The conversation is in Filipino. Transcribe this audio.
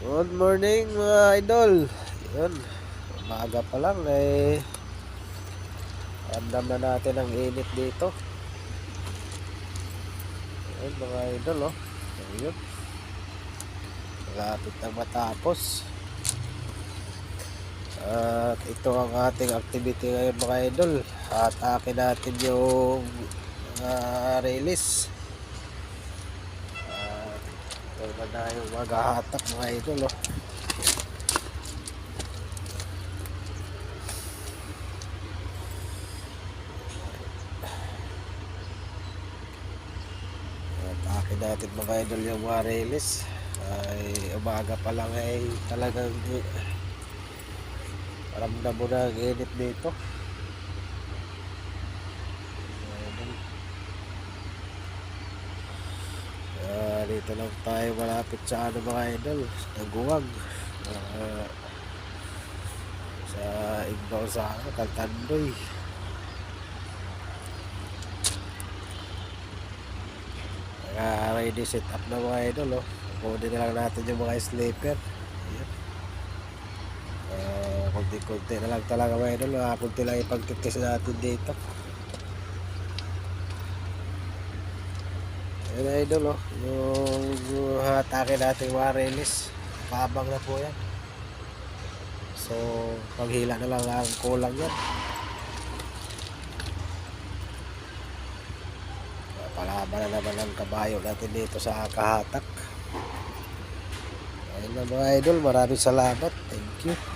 Good morning mga idol. Yun, umaga pa lang ramdam na natin ang init dito. Yun mga idol, oh. Ayun, malapit na matapos. At ito ang ating activity ngayon mga idol. Atake natin yung release. Ito na yung maghahatak mga idol, oh. Atake natin mga idol yung mga release. Ay umaga pa lang ay talagang ramdam mo na ang init dito. Dito lang tayo malapit sa mga idol, Naguwag, sa Igbaw sa Kaltandoy. Ready set up na mga idol, oh. Kunin na lang natin yung mga sleeper. Kunti-kunti na lang talaga mga idol. Kunti lang ipagkikis natin dito. Ayan idol, oh. Yung hatake natin mga release, pabang na po yan. So paghila na lang ang kulang yan. Palaban na naman ang kabayo natin dito sa kahatak. Ayun na mga idol, maraming salamat. Thank you.